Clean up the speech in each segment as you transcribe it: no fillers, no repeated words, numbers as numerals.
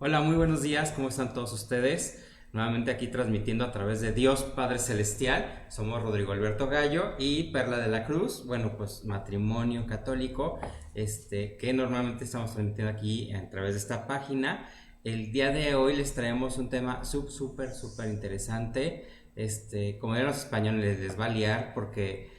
Hola, muy buenos días, ¿cómo están todos ustedes? Nuevamente aquí transmitiendo a través de Dios Padre Celestial. Somos Rodrigo Alberto Gallo y Perla de la Cruz. Bueno, pues matrimonio católico, que normalmente estamos transmitiendo aquí a través de esta página. El día de hoy les traemos un tema súper interesante. Como eran los españoles, les va a liar porque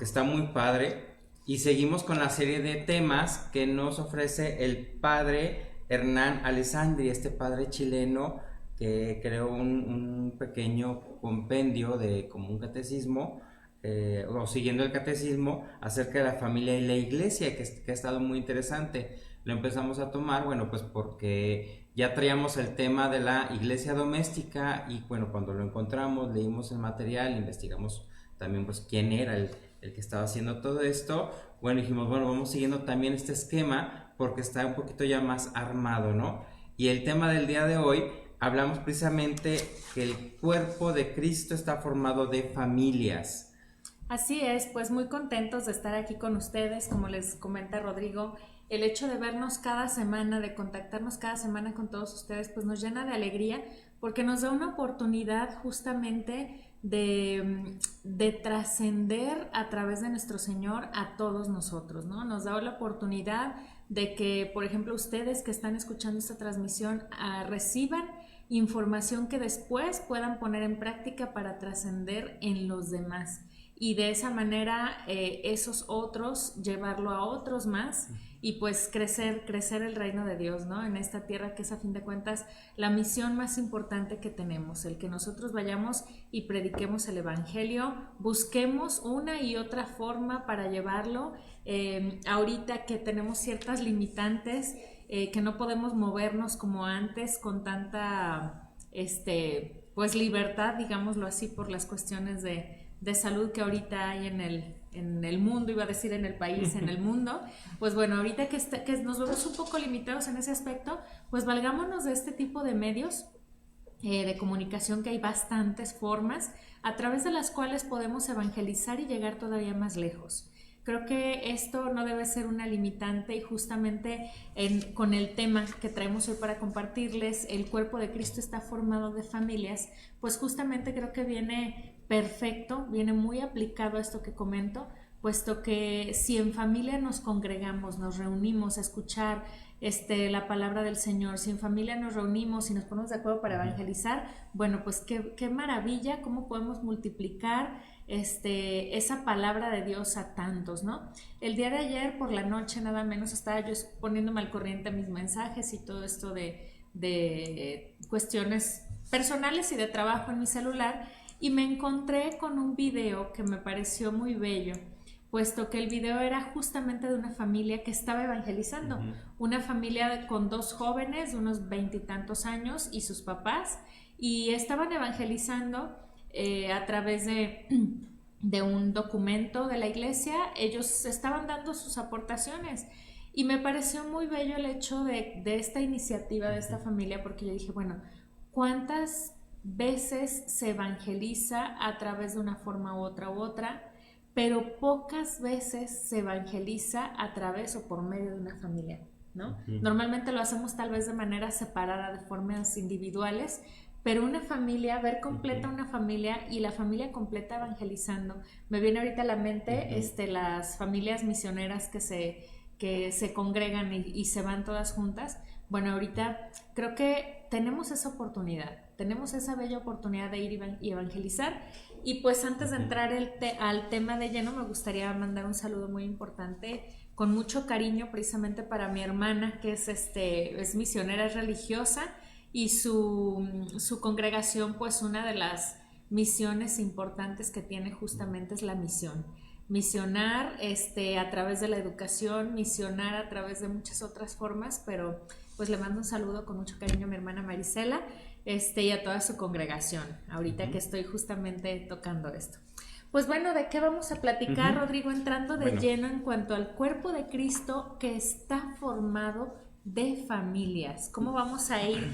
está muy padre. Y seguimos con la serie de temas que nos ofrece el padre Hernán Alessandri, este padre chileno que creó un pequeño compendio de como un catecismo, o siguiendo el catecismo acerca de la familia y la iglesia, que ha estado muy interesante. Lo empezamos a tomar, bueno, pues porque ya traíamos el tema de la iglesia doméstica y bueno, cuando lo encontramos, leímos el material, investigamos también pues quién era el que estaba haciendo todo esto. Bueno, dijimos, bueno, vamos siguiendo también este esquema porque está un poquito ya más armado, ¿no? Y el tema del día de hoy, hablamos precisamente que el cuerpo de Cristo está formado de familias. Así es, pues muy contentos de estar aquí con ustedes, como les comenta Rodrigo. El hecho de vernos cada semana, de contactarnos cada semana con todos ustedes, pues nos llena de alegría porque nos da una oportunidad justamente de trascender a través de nuestro Señor a todos nosotros, ¿no? Nos da la oportunidad de que, por ejemplo, ustedes que están escuchando esta transmisión reciban información que después puedan poner en práctica para trascender en los demás y de esa manera esos otros llevarlo a otros más y pues crecer el reino de Dios, ¿no? En esta tierra que es a fin de cuentas la misión más importante que tenemos, el que nosotros vayamos y prediquemos el evangelio, busquemos una y otra forma para llevarlo, ahorita que tenemos ciertas limitantes, que no podemos movernos como antes con tanta pues libertad, digámoslo así, por las cuestiones de salud que ahorita hay en el mundo, iba a decir en el país, en el mundo. Pues bueno, ahorita que nos vemos un poco limitados en ese aspecto, pues valgámonos de este tipo de medios de comunicación, que hay bastantes formas a través de las cuales podemos evangelizar y llegar todavía más lejos. Creo que esto no debe ser una limitante y justamente con el tema que traemos hoy para compartirles, el cuerpo de Cristo está formado de familias, pues justamente creo que viene perfecto, viene muy aplicado a esto que comento, puesto que si en familia nos congregamos, nos reunimos a escuchar la palabra del Señor, si en familia nos reunimos y nos ponemos de acuerdo para evangelizar, bueno, pues qué maravilla, cómo podemos multiplicar esa palabra de Dios a tantos, ¿no? El día de ayer por la noche nada menos estaba yo poniéndome al corriente a mis mensajes y todo esto de cuestiones personales y de trabajo en mi celular y me encontré con un video que me pareció muy bello, puesto que el video era justamente de una familia que estaba evangelizando, una familia con dos jóvenes de unos veintitantos años y sus papás, y estaban evangelizando a través de un documento de la iglesia. Ellos estaban dando sus aportaciones y me pareció muy bello el hecho de esta iniciativa de esta familia, porque yo dije, bueno, ¿cuántas veces se evangeliza a través de una forma u otra, pero pocas veces se evangeliza a través o por medio de una familia, ¿no? Normalmente lo hacemos tal vez de manera separada, de formas individuales, pero una familia, ver completa una familia y la familia completa evangelizando. Me viene ahorita a la mente las familias misioneras que se congregan y se van todas juntas. Bueno, ahorita creo que tenemos esa oportunidad, tenemos esa bella oportunidad de ir y evangelizar. Y pues antes de entrar al tema de lleno, me gustaría mandar un saludo muy importante, con mucho cariño, precisamente para mi hermana, que es misionera, es religiosa, y su congregación, pues una de las misiones importantes que tiene justamente es la misión. Misionar a través de la educación, misionar a través de muchas otras formas, pero pues le mando un saludo con mucho cariño a mi hermana Marisela y a toda su congregación, ahorita que estoy justamente tocando esto. Pues bueno, ¿de qué vamos a platicar, Rodrigo? Entrando de lleno en cuanto al cuerpo de Cristo que está formado de familias. ¿Cómo vamos a ir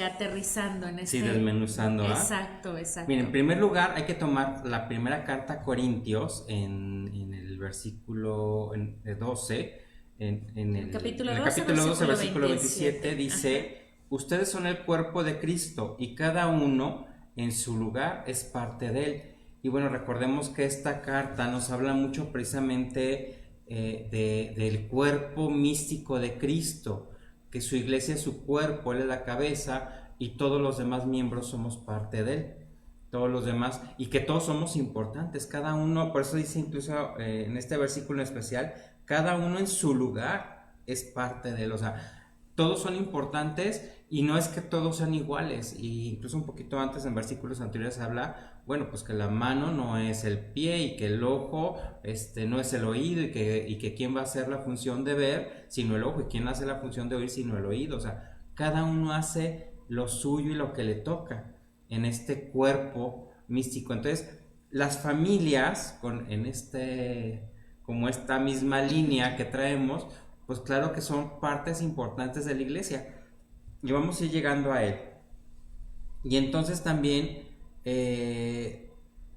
aterrizando en Sí, desmenuzando. Exacto. Miren, en primer lugar hay que tomar la primera carta a Corintios en el versículo 12, en el capítulo 12, versículo 27, dice ustedes son el cuerpo de Cristo y cada uno en su lugar es parte de él. Y bueno, recordemos que esta carta nos habla mucho precisamente del cuerpo místico de Cristo, que su iglesia es su cuerpo, él es la cabeza y todos los demás miembros somos parte de él, todos los demás, y que todos somos importantes, cada uno, por eso dice incluso en este versículo en especial, cada uno en su lugar es parte de él, o sea, todos son importantes y no es que todos sean iguales, y incluso un poquito antes en versículos anteriores habla, bueno, pues que la mano no es el pie y que el ojo no es el oído y que quién va a hacer la función de ver sino el ojo y quién hace la función de oír sino el oído, o sea, cada uno hace lo suyo y lo que le toca en este cuerpo místico. Entonces, las familias como esta misma línea que traemos, pues claro que son partes importantes de la iglesia y vamos a ir llegando a él. Y entonces también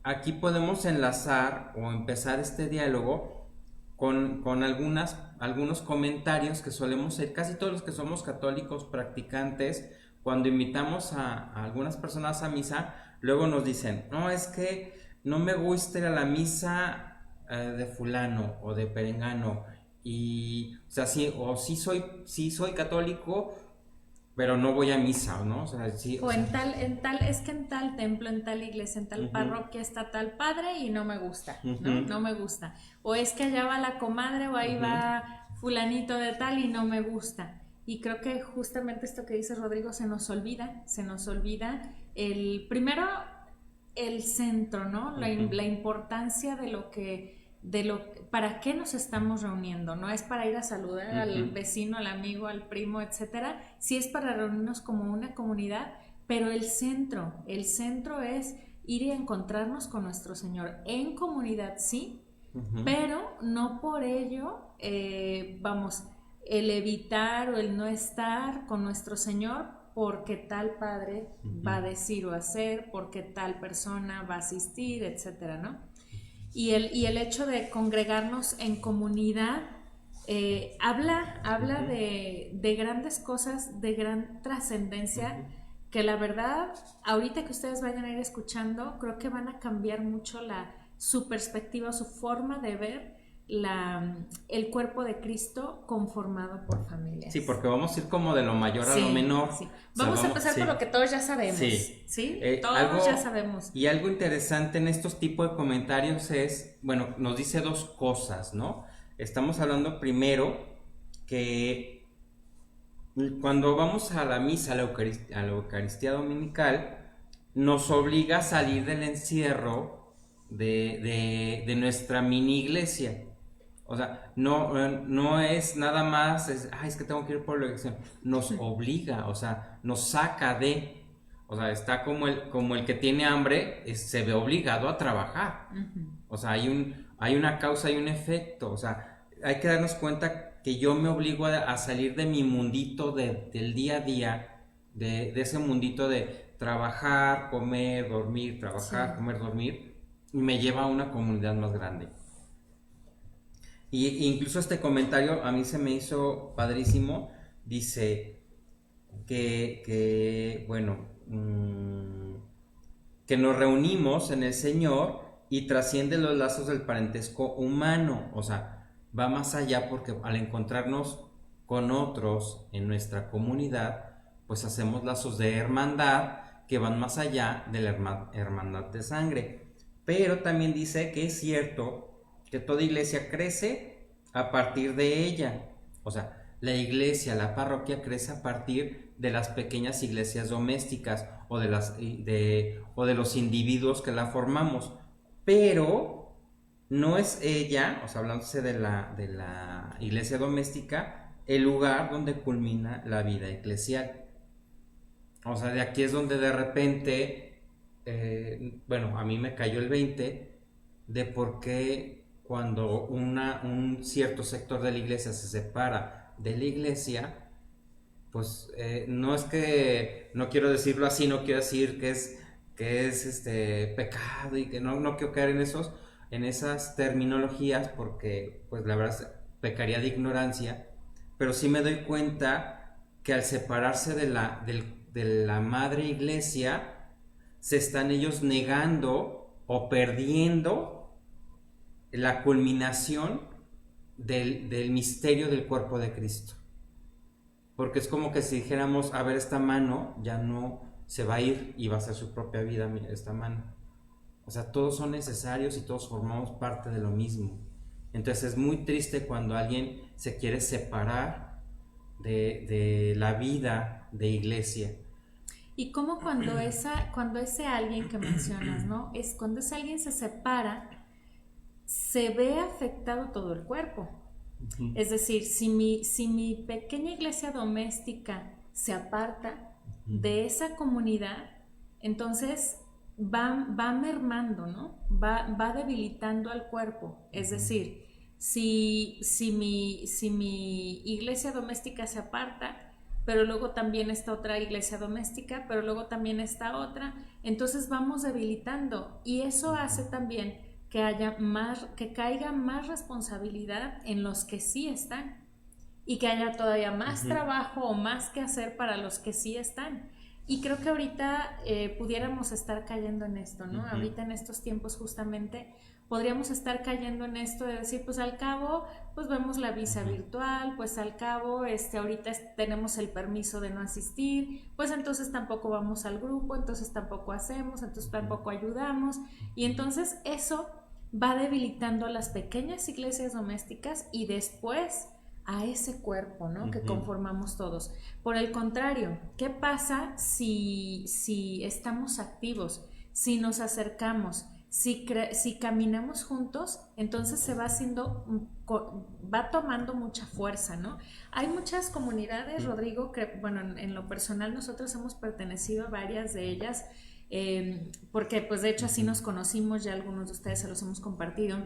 aquí podemos enlazar o empezar este diálogo con algunos comentarios que solemos hacer casi todos los que somos católicos practicantes. Cuando invitamos a algunas personas a misa, luego nos dicen, no, es que no me gusta ir a la misa de fulano o de perengano, y o sea, sí soy católico, pero no voy a misa, ¿no? O sea, sí, o en tal templo, en tal iglesia, en tal parroquia está tal padre y no me gusta, ¿no? No me gusta. O es que allá va la comadre o ahí va fulanito de tal y no me gusta. Y creo que justamente esto que dice Rodrigo se nos olvida primero el centro, ¿no? La importancia para qué nos estamos reuniendo. No es para ir a saludar al vecino, al amigo, al primo, etcétera. Sí es para reunirnos como una comunidad, pero el centro es ir y encontrarnos con nuestro Señor en comunidad, sí, pero no por ello el evitar o el no estar con nuestro Señor porque tal padre va a decir o hacer, porque tal persona va a asistir, etcétera, ¿no? Y el hecho de congregarnos en comunidad habla de grandes cosas, de gran trascendencia, que la verdad, ahorita que ustedes vayan a ir escuchando, creo que van a cambiar mucho su perspectiva, su forma de ver el cuerpo de Cristo conformado por familias. Sí, porque vamos a ir como de lo mayor a lo menor. Sí. Vamos a empezar por lo que todos ya sabemos. Sí. Todos ya sabemos. Y algo interesante en estos tipos de comentarios es, bueno, nos dice dos cosas, ¿no? Estamos hablando primero que cuando vamos a la misa, a la Eucaristía dominical, nos obliga a salir del encierro de nuestra mini iglesia. O sea, no es nada más, es que tengo que ir por la elección. Nos obliga, o sea, nos saca o sea, está como el que tiene hambre, se ve obligado a trabajar. O sea, hay una causa y un efecto. O sea, hay que darnos cuenta que yo me obligo a salir de mi mundito del día a día, de ese mundito de trabajar, comer, dormir, trabajar, comer, dormir, y me lleva a una comunidad más grande. Y incluso este comentario a mí se me hizo padrísimo. Dice que nos reunimos en el Señor y trasciende los lazos del parentesco humano. O sea, va más allá porque al encontrarnos con otros en nuestra comunidad, pues hacemos lazos de hermandad que van más allá de la hermandad de sangre. Pero también dice que es cierto que toda iglesia crece a partir de ella. O sea, la iglesia, la parroquia crece a partir de las pequeñas iglesias domésticas o de los individuos que la formamos. Pero no es ella, o sea, hablándose de la iglesia doméstica, el lugar donde culmina la vida eclesial. O sea, de aquí es donde de repente, a mí me cayó el 20 de por qué cuando un cierto sector de la iglesia se separa de la iglesia, pues no es que, no quiero decirlo así, no quiero decir que es pecado y que no quiero caer en esas terminologías porque pues la verdad pecaría de ignorancia, pero sí me doy cuenta que al separarse de la madre iglesia, se están ellos negando o perdiendo la culminación del misterio del cuerpo de Cristo. Porque es como que si dijéramos, a ver, esta mano ya no se va a ir y va a ser su propia vida, mira, esta mano. O sea, todos son necesarios y todos formamos parte de lo mismo. Entonces es muy triste cuando alguien se quiere separar de la vida de iglesia. Y como cuando ese alguien que mencionas, ¿no? Es cuando ese alguien se separa, se ve afectado todo el cuerpo. Uh-huh. Es decir, si mi pequeña iglesia doméstica se aparta de esa comunidad, entonces va mermando, ¿no? Va debilitando al cuerpo. Es decir, si mi iglesia doméstica se aparta, pero luego también está otra iglesia doméstica, pero luego también está otra, entonces vamos debilitando, y eso hace también que caiga más responsabilidad en los que sí están, y que haya todavía más trabajo o más que hacer para los que sí están. Y creo que ahorita pudiéramos estar cayendo en esto, ¿no? Ahorita en estos tiempos justamente podríamos estar cayendo en esto de decir, pues al cabo, pues vemos la visa virtual, pues al cabo, ahorita tenemos el permiso de no asistir, pues entonces tampoco vamos al grupo, entonces tampoco hacemos, entonces tampoco ayudamos, y entonces eso va debilitando a las pequeñas iglesias domésticas y después a ese cuerpo, ¿no? Que conformamos todos. Por el contrario, ¿qué pasa si estamos activos, si nos acercamos, si caminamos juntos? Entonces se va tomando mucha fuerza, ¿no? Hay muchas comunidades, Rodrigo, que, bueno, en lo personal nosotros hemos pertenecido a varias de ellas, porque pues de hecho así nos conocimos, ya algunos de ustedes se los hemos compartido.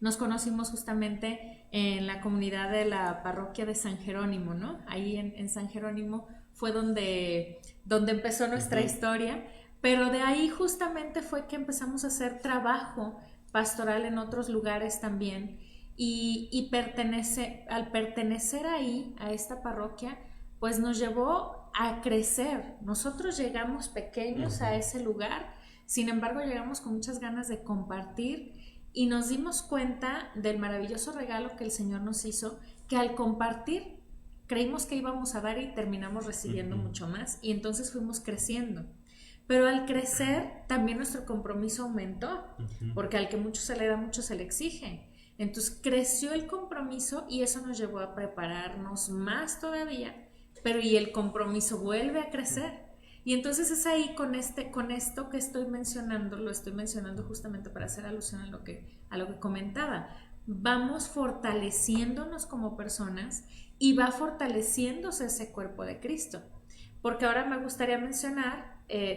Nos conocimos justamente en la comunidad de la parroquia de San Jerónimo, ¿no? Ahí en San Jerónimo fue donde empezó nuestra historia, pero de ahí justamente fue que empezamos a hacer trabajo pastoral en otros lugares también, y al pertenecer ahí, a esta parroquia, pues nos llevó a crecer. Nosotros llegamos pequeños a ese lugar, sin embargo llegamos con muchas ganas de compartir, y nos dimos cuenta del maravilloso regalo que el Señor nos hizo, que al compartir creímos que íbamos a dar y terminamos recibiendo mucho más, y entonces fuimos creciendo. Pero al crecer también nuestro compromiso aumentó, porque al que mucho se le da, mucho se le exige. Entonces creció el compromiso y eso nos llevó a prepararnos más todavía, pero y el compromiso vuelve a crecer. Y entonces es ahí con esto que estoy mencionando, lo estoy mencionando justamente para hacer alusión a lo que comentaba. Vamos fortaleciéndonos como personas y va fortaleciéndose ese cuerpo de Cristo. Porque ahora me gustaría mencionar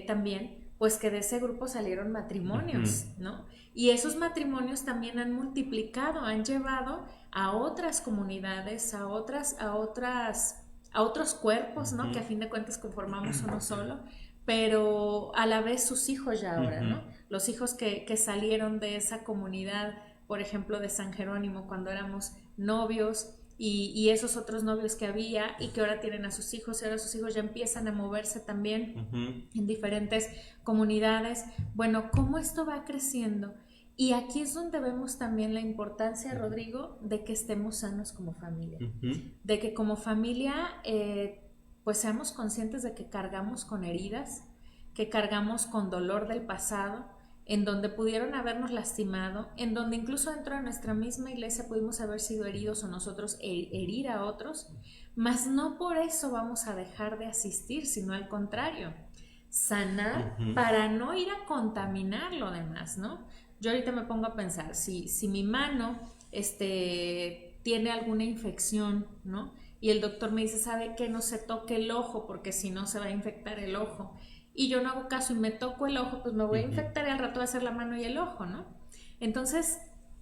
también, pues que de ese grupo salieron matrimonios, ¿no? Y esos matrimonios también han multiplicado, han llevado a otras comunidades, a otros cuerpos, ¿no? Que a fin de cuentas conformamos uno solo, pero a la vez sus hijos ya ahora, ¿no? Los hijos que salieron de esa comunidad, por ejemplo, de San Jerónimo, cuando éramos novios, y esos otros novios que había y que ahora tienen a sus hijos, y ahora sus hijos ya empiezan a moverse también en diferentes comunidades. Bueno, cómo esto va creciendo. Y aquí es donde vemos también la importancia, Rodrigo, de que estemos sanos como familia. De que como familia, pues seamos conscientes de que cargamos con heridas, que cargamos con dolor del pasado, en donde pudieron habernos lastimado, en donde incluso dentro de nuestra misma iglesia pudimos haber sido heridos o nosotros herir a otros, mas no por eso vamos a dejar de asistir, sino al contrario, sanar para no ir a contaminar lo demás, ¿no? Yo ahorita me pongo a pensar, si mi mano tiene alguna infección, ¿no? Y el doctor me dice, ¿sabe qué? No se toque el ojo porque si no se va a infectar el ojo. Y yo no hago caso y me toco el ojo, pues me voy a infectar y al rato va a ser la mano y el ojo, ¿no? Entonces,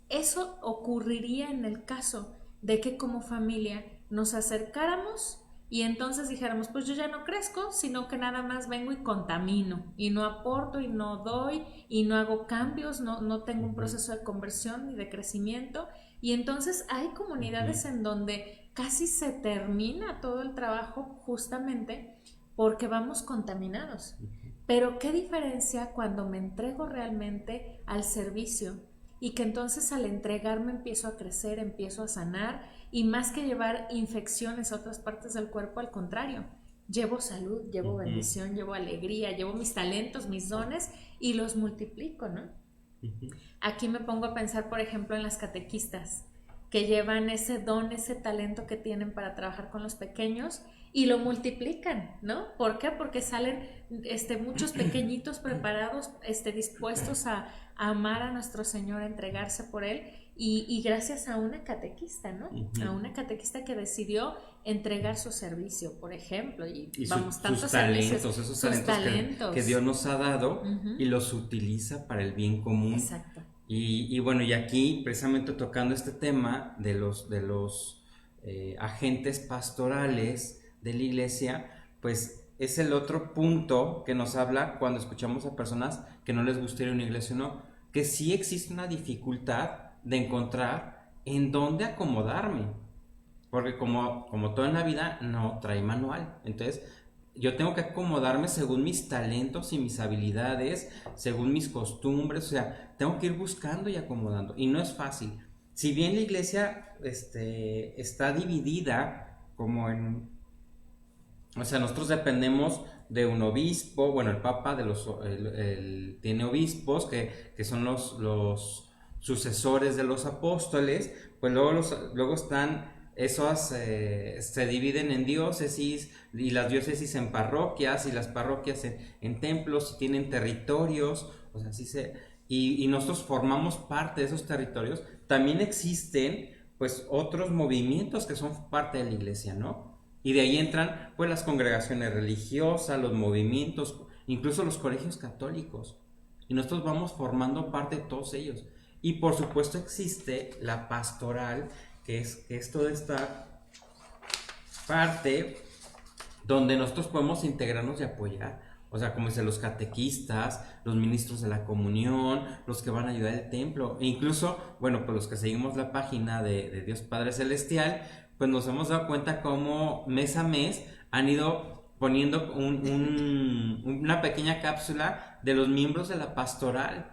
eso ocurriría en el caso de que como familia nos acercáramos y entonces dijéramos, pues yo ya no crezco, sino que nada más vengo y contamino, y no aporto, y no doy, y no hago cambios, no tengo un proceso de conversión ni de crecimiento. Y entonces hay comunidades en donde casi se termina todo el trabajo justamente porque vamos contaminados. Pero qué diferencia cuando me entrego realmente al servicio y que entonces al entregarme empiezo a crecer, empiezo a sanar y más que llevar infecciones a otras partes del cuerpo, al contrario, llevo salud, llevo bendición, llevo alegría, llevo mis talentos, mis dones y los multiplico, ¿no? Aquí me pongo a pensar, por ejemplo, en las catequistas que llevan ese don, ese talento que tienen para trabajar con los pequeños y lo multiplican, ¿no? ¿Por qué? Porque salen muchos pequeñitos preparados, dispuestos a amar a nuestro Señor, a entregarse por Él y gracias a una catequista, ¿no? A una catequista que decidió entregar su servicio, por ejemplo, y vamos, tantos talentos, esos talentos que Dios nos ha dado y los utiliza para el bien común. Exacto. Y bueno, y aquí precisamente tocando este tema de los agentes pastorales de la iglesia, pues es el otro punto que nos habla cuando escuchamos a personas que no les gusta ir a una iglesia o no, que sí existe una dificultad de encontrar en dónde acomodarme, porque como todo en la vida no trae manual, entonces yo tengo que acomodarme según mis talentos y mis habilidades, según mis costumbres, o sea, tengo que ir buscando y acomodando, y no es fácil. Si bien la iglesia está dividida como en, o sea, nosotros dependemos de un obispo, bueno, el Papa tiene obispos que son los sucesores de los apóstoles, pues luego están esos se dividen en diócesis y las diócesis en parroquias y las parroquias en templos y tienen territorios, o sea, y nosotros formamos parte de esos territorios. También existen pues otros movimientos que son parte de la iglesia, ¿no? Y de ahí entran pues las congregaciones religiosas, los movimientos, incluso los colegios católicos, y nosotros vamos formando parte de todos ellos. Y por supuesto existe la pastoral, que es toda esta parte donde nosotros podemos integrarnos y apoyar. O sea, como dicen los catequistas, los ministros de la comunión, los que van a ayudar al templo. E incluso, bueno, pues los que seguimos la página de Dios Padre Celestial, pues nos hemos dado cuenta cómo mes a mes han ido poniendo una pequeña cápsula de los miembros de la pastoral.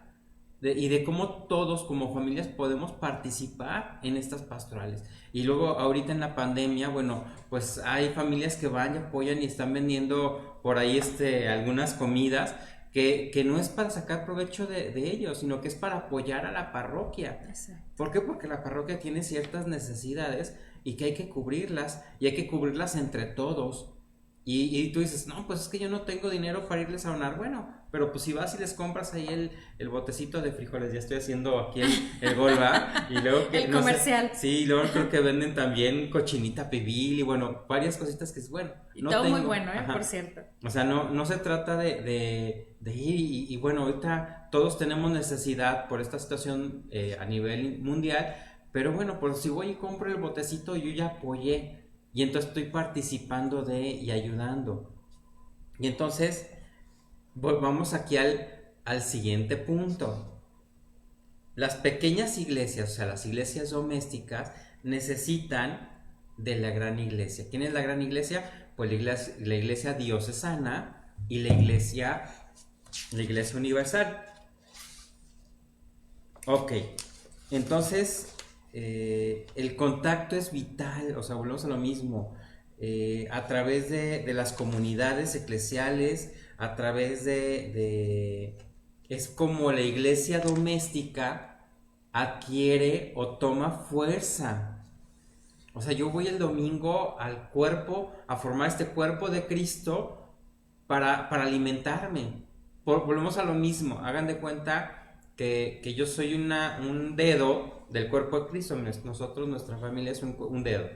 Y de cómo todos como familias podemos participar en estas pastorales. Y luego ahorita en la pandemia, bueno, pues hay familias que van y apoyan y están vendiendo por ahí algunas comidas que no es para sacar provecho de ellos, sino que es para apoyar a la parroquia. Exacto. ¿Por qué? Porque la parroquia tiene ciertas necesidades y que hay que cubrirlas, y hay que cubrirlas entre todos. Y tú dices, no, pues es que yo no tengo dinero para irles a donar. Bueno, pero pues si vas y les compras ahí el botecito de frijoles, ya estoy haciendo aquí el gol, ¿va? Y luego que, el no comercial. Sé, sí, luego creo que venden también cochinita pibil y bueno, varias cositas que es bueno. Y no todo tengo, muy bueno, por cierto. O sea, no se trata de ir y bueno, ahorita todos tenemos necesidad por esta situación a nivel mundial, pero bueno, pues si voy y compro el botecito, yo ya apoyé. Y entonces estoy participando y ayudando. Y entonces, vamos aquí al siguiente punto. Las pequeñas iglesias, o sea, las iglesias domésticas, necesitan de la gran iglesia. ¿Quién es la gran iglesia? Pues la iglesia diocesana y la iglesia universal. Ok, entonces el contacto es vital, o sea, volvemos a lo mismo, a través de las comunidades eclesiales, a través es como la iglesia doméstica adquiere o toma fuerza. O sea, yo voy el domingo al cuerpo, a formar este cuerpo de Cristo para alimentarme. Volvemos a lo mismo, hagan de cuenta que yo soy un dedo del cuerpo de Cristo. Nosotros, nuestra familia es un dedo.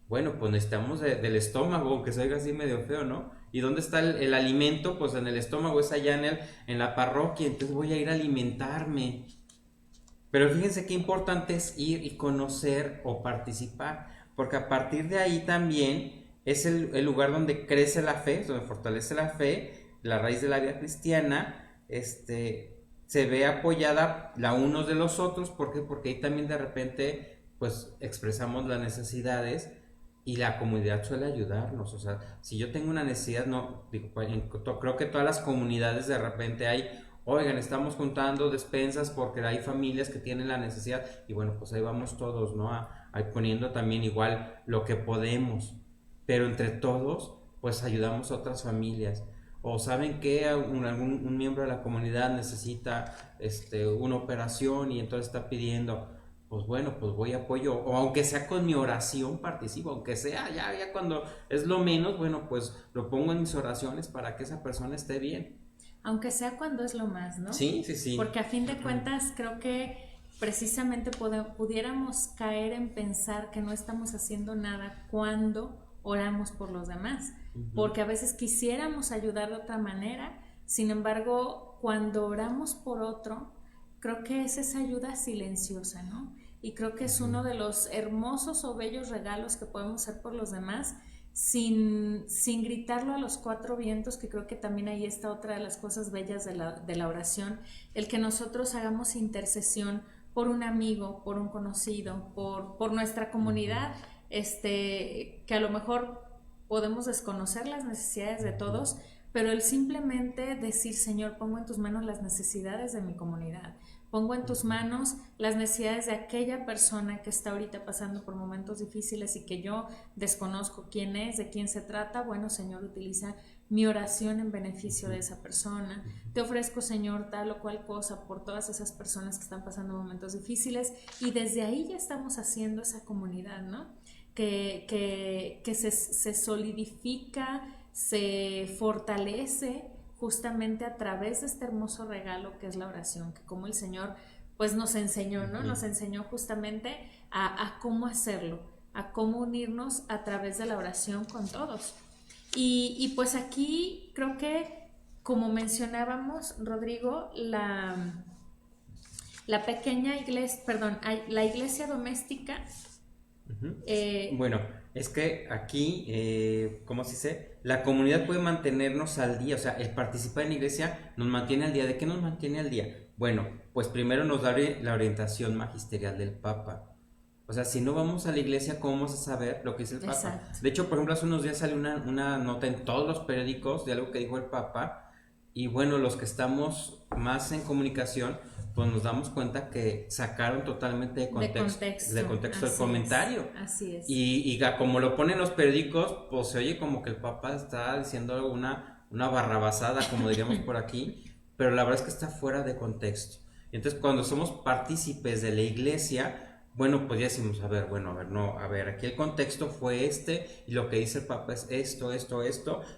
Bueno, pues necesitamos del estómago, aunque se oiga así medio feo, ¿no? ¿Y dónde está el alimento? Pues en el estómago, es allá en la parroquia, entonces voy a ir a alimentarme. Pero fíjense qué importante es ir y conocer o participar, porque a partir de ahí también es el lugar donde crece la fe, donde fortalece la fe, la raíz de la vida cristiana, se ve apoyada la unos de los otros. ¿Por qué? Porque ahí también de repente pues expresamos las necesidades y la comunidad suele ayudarnos. O sea, si yo tengo una necesidad, no, digo, creo que todas las comunidades de repente hay, oigan, estamos juntando despensas porque hay familias que tienen la necesidad, y bueno, pues ahí vamos todos, ¿no? Ahí poniendo también igual lo que podemos, pero entre todos, pues ayudamos a otras familias. O saben que un miembro de la comunidad necesita una operación y entonces está pidiendo, pues bueno, pues voy a apoyo, o aunque sea con mi oración participo, aunque sea ya cuando es lo menos, bueno, pues lo pongo en mis oraciones para que esa persona esté bien. Aunque sea cuando es lo más, ¿no? Sí, sí, sí. Porque a fin de cuentas creo que precisamente pudiéramos caer en pensar que no estamos haciendo nada cuando oramos por los demás, porque a veces quisiéramos ayudar de otra manera, sin embargo, cuando oramos por otro, creo que es esa ayuda silenciosa, ¿no? Y creo que es uno de los hermosos o bellos regalos que podemos hacer por los demás sin gritarlo a los cuatro vientos, que creo que también ahí está otra de las cosas bellas de la oración, el que nosotros hagamos intercesión por un amigo, por un conocido, por nuestra comunidad, que a lo mejor podemos desconocer las necesidades de todos, pero el simplemente decir, Señor, pongo en tus manos las necesidades de mi comunidad, pongo en tus manos las necesidades de aquella persona que está ahorita pasando por momentos difíciles y que yo desconozco quién es, de quién se trata. Bueno, Señor, utiliza mi oración en beneficio de esa persona. Te ofrezco, Señor, tal o cual cosa por todas esas personas que están pasando momentos difíciles, y desde ahí ya estamos haciendo esa comunidad, ¿no? Que se solidifica, se fortalece justamente a través de este hermoso regalo que es la oración, que como el Señor pues nos enseñó, ¿no? Nos enseñó justamente a cómo hacerlo, a cómo unirnos a través de la oración con todos. Y pues aquí creo que, como mencionábamos, Rodrigo, la pequeña iglesia, perdón, la iglesia doméstica. Bueno, es que aquí, ¿cómo se dice? La comunidad puede mantenernos al día, o sea, el participar en la iglesia nos mantiene al día. ¿De qué nos mantiene al día? Bueno, pues primero nos da la orientación magisterial del Papa. O sea, si no vamos a la iglesia, ¿cómo vamos a saber lo que dice el Papa? Exacto. De hecho, por ejemplo, hace unos días salió una nota en todos los periódicos de algo que dijo el Papa, y bueno, los que estamos más en comunicación, pues nos damos cuenta que sacaron totalmente de contexto el comentario. Así es. Y como lo ponen los periódicos, pues se oye como que el Papa está diciendo una barrabasada, como diríamos por aquí, pero la verdad es que está fuera de contexto. Y entonces, cuando somos partícipes de la iglesia, bueno, pues ya decimos, a ver, aquí el contexto fue y lo que dice el Papa es esto,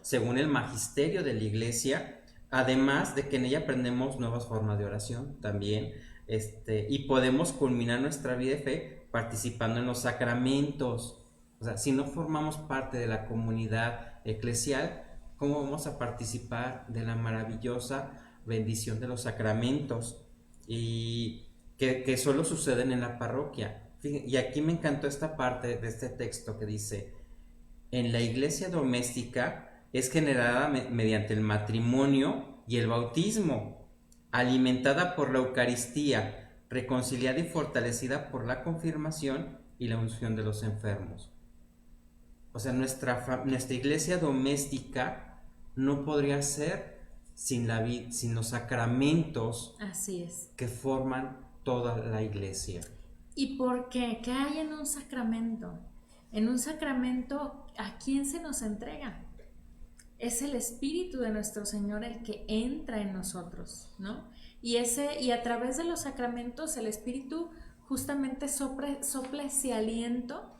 según el magisterio de la iglesia. Además de que en ella aprendemos nuevas formas de oración también, y podemos culminar nuestra vida de fe participando en los sacramentos. O sea, si no formamos parte de la comunidad eclesial, ¿cómo vamos a participar de la maravillosa bendición de los sacramentos? Y que solo suceden en la parroquia. Y aquí me encantó esta parte de este texto que dice: en la iglesia doméstica es generada mediante el matrimonio y el bautismo, alimentada por la Eucaristía, reconciliada y fortalecida por la confirmación y la unción de los enfermos. O sea, nuestra iglesia doméstica no podría ser sin los sacramentos. Así es. Que forman toda la iglesia. ¿Y por qué? ¿Qué hay en un sacramento? En un sacramento, ¿a quién se nos entrega? Es el Espíritu de nuestro Señor el que entra en nosotros, ¿no? Y a través de los sacramentos el Espíritu justamente sopla ese aliento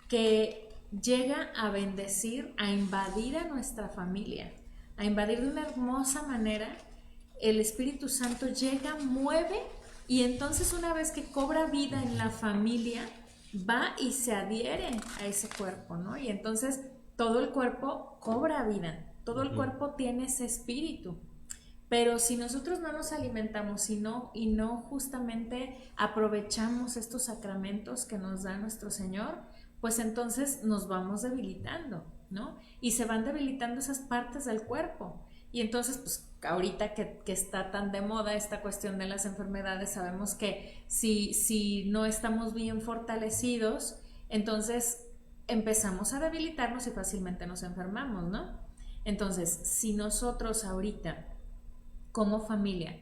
que llega a bendecir, a invadir a nuestra familia, a invadir de una hermosa manera. El Espíritu Santo llega, mueve, y entonces una vez que cobra vida en la familia, va y se adhiere a ese cuerpo, ¿no? Y entonces todo el cuerpo cobra vida, todo el cuerpo tiene ese espíritu. Pero si nosotros no nos alimentamos y no justamente aprovechamos estos sacramentos que nos da nuestro Señor, pues entonces nos vamos debilitando, ¿no? Y se van debilitando esas partes del cuerpo. Y entonces, pues ahorita que está tan de moda esta cuestión de las enfermedades, sabemos que si no estamos bien fortalecidos, entonces empezamos a debilitarnos y fácilmente nos enfermamos, ¿no? Entonces, si nosotros ahorita, como familia,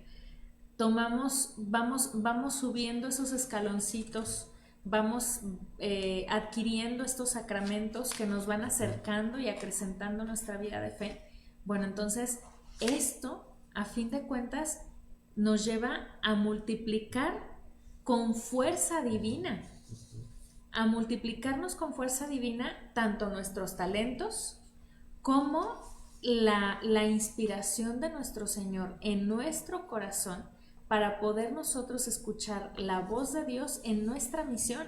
vamos subiendo esos escaloncitos, vamos adquiriendo estos sacramentos que nos van acercando y acrecentando nuestra vida de fe, bueno, entonces esto, a fin de cuentas, nos lleva a multiplicar con fuerza divina, a multiplicarnos con fuerza divina tanto nuestros talentos como la inspiración de nuestro Señor en nuestro corazón para poder nosotros escuchar la voz de Dios en nuestra misión.